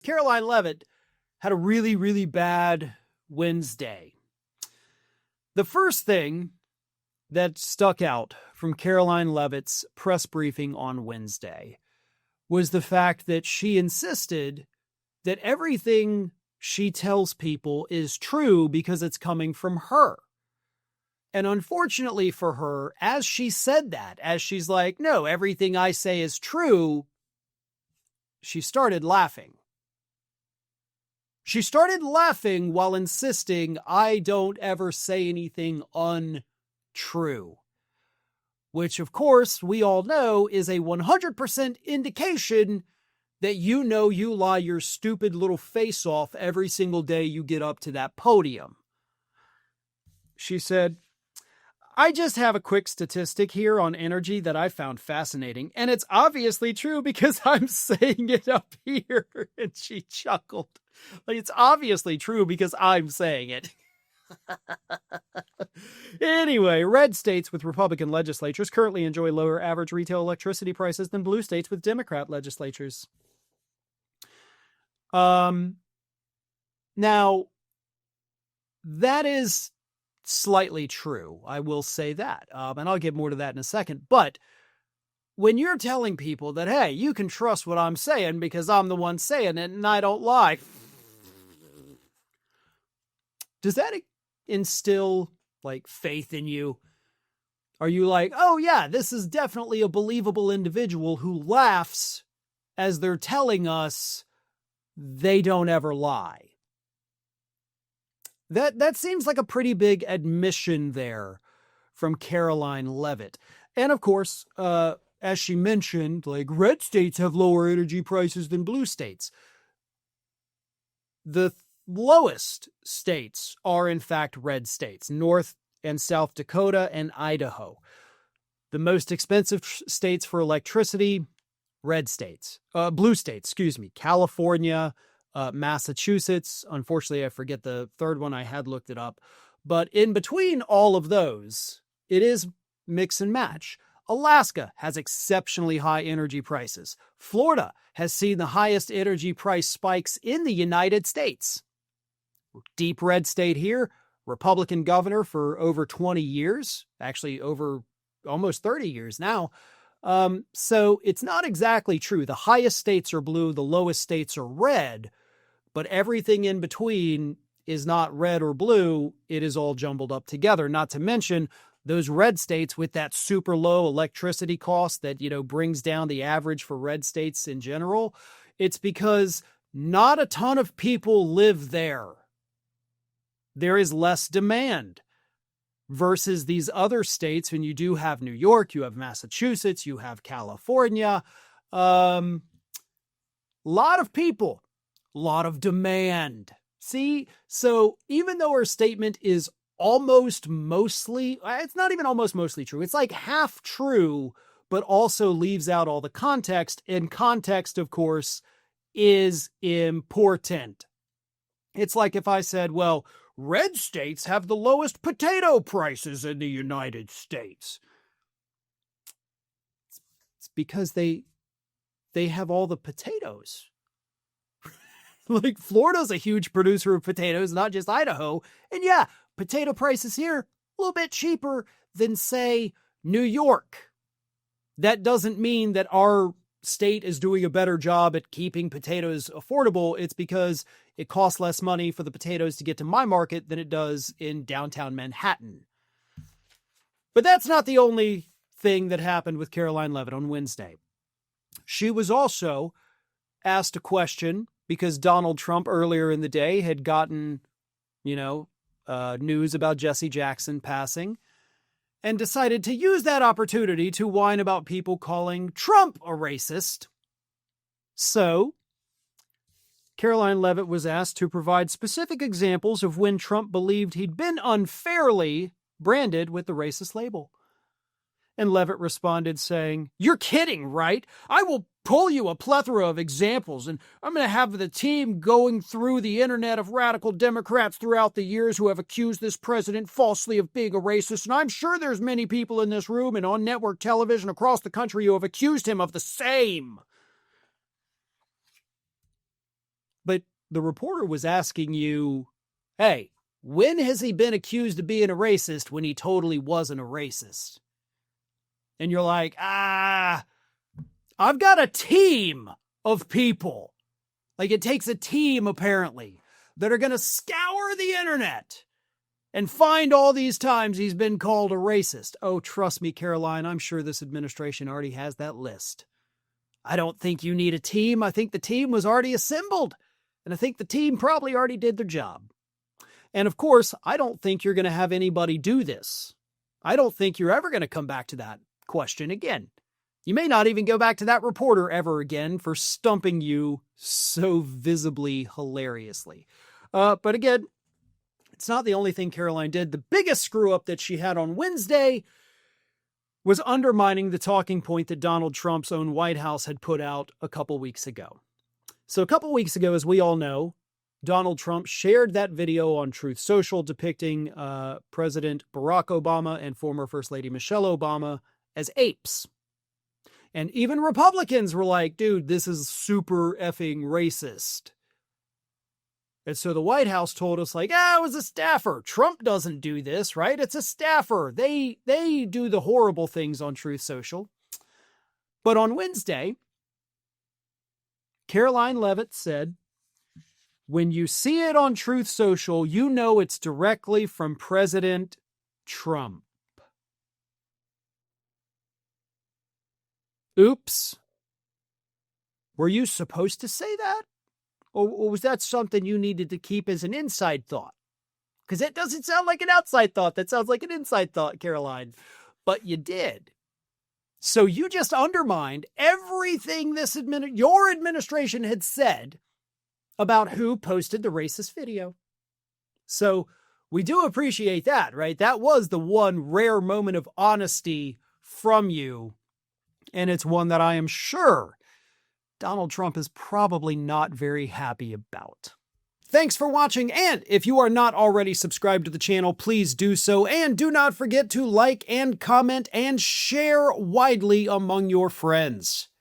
Karoline Leavitt had a really, really bad Wednesday. The first thing that stuck out from Karoline Leavitt's press briefing on Wednesday was the fact that she insisted that everything she tells people is true because it's coming from her. And unfortunately for her, as she said that, as she's like, no, everything I say is true, she started laughing. She started laughing while insisting I don't ever say anything untrue. Which, of course, we all know is a 100% indication that you know you lie your stupid little face off every single day you get up to that podium. She said, I just have a quick statistic here on energy that I found fascinating, and it's obviously true because I'm saying it up here. And she chuckled. Like, it's obviously true because I'm saying it. Anyway, red states with Republican legislatures currently enjoy lower average retail electricity prices than blue states with Democrat legislatures. Now, that is slightly true. I will say that. And I'll get more to that in a second. But when you're telling people that, hey, you can trust what I'm saying because I'm the one saying it and I don't lie, does that instill like faith in you? Are you like, oh yeah, this is definitely a believable individual who laughs as they're telling us they don't ever lie? That seems like a pretty big admission there from Karoline Leavitt. And of course, as she mentioned, like red states have lower energy prices than blue states. The lowest states are in fact red states, North and South Dakota and Idaho. The most expensive states for electricity, blue states, California, Massachusetts. Unfortunately, I forget the third one. I had looked it up. But in between all of those, it is mix and match. Alaska has exceptionally high energy prices. Florida has seen the highest energy price spikes in the United States. Deep red state here, Republican governor for over 20 years, actually over almost 30 years now. So it's not exactly true. The highest states are blue, the lowest states are red, but everything in between is not red or blue. It is all jumbled up together. Not to mention those red states with that super low electricity cost that, brings down the average for red states in general. It's because not a ton of people live there. There is less demand versus these other states. When you do have New York, you have Massachusetts, you have California, lot of people, lot of demand. See, so even though her statement is it's not even almost mostly true. It's like half true, but also leaves out all the context. And context, of course, is important. It's like if I said, well, red states have the lowest potato prices in the United States. It's because they have all the potatoes. Like Florida's a huge producer of potatoes, not just Idaho. And yeah, potato prices here a little bit cheaper than, say, New York. That doesn't mean that our state is doing a better job at keeping potatoes affordable. It's because it costs less money for the potatoes to get to my market than it does in downtown Manhattan. But that's not the only thing that happened with Karoline Leavitt on Wednesday. She was also asked a question because Donald Trump earlier in the day had gotten, news about Jesse Jackson passing and decided to use that opportunity to whine about people calling Trump a racist. So, Karoline Leavitt was asked to provide specific examples of when Trump believed he'd been unfairly branded with the racist label. And Leavitt responded saying, "You're kidding, right? I will pull you a plethora of examples, and I'm going to have the team going through the internet of radical Democrats throughout the years who have accused this president falsely of being a racist, and I'm sure there's many people in this room and on network television across the country who have accused him of the same." But the reporter was asking you, hey, when has he been accused of being a racist when he totally wasn't a racist? And you're like, I've got a team of people. Like, it takes a team, apparently, that are going to scour the internet and find all these times he's been called a racist. Oh, trust me, Karoline, I'm sure this administration already has that list. I don't think you need a team. I think the team was already assembled, and I think the team probably already did their job. And of course, I don't think you're going to have anybody do this. I don't think you're ever going to come back to that question again. You may not even go back to that reporter ever again for stumping you so visibly hilariously. But again, it's not the only thing Karoline did. The biggest screw up that she had on Wednesday was undermining the talking point that Donald Trump's own White House had put out a couple weeks ago. So a couple weeks ago, as we all know, Donald Trump shared that video on Truth Social depicting President Barack Obama and former First Lady Michelle Obama as apes. And even Republicans were like, dude, this is super effing racist. And so the White House told us, like, it was a staffer. Trump doesn't do this, right? It's a staffer. They do the horrible things on Truth Social. But on Wednesday, Karoline Leavitt said, when you see it on Truth Social, you know it's directly from President Trump. Oops. Were you supposed to say that? Or was that something you needed to keep as an inside thought? Because it doesn't sound like an outside thought. That sounds like an inside thought, Karoline. But you did. So you just undermined everything your administration had said about who posted the racist video. So we do appreciate that, right? That was the one rare moment of honesty from you. And it's one that I am sure Donald Trump is probably not very happy about. Thanks for watching, and if you are not already subscribed to the channel, please do so, and do not forget to like and comment and share widely among your friends.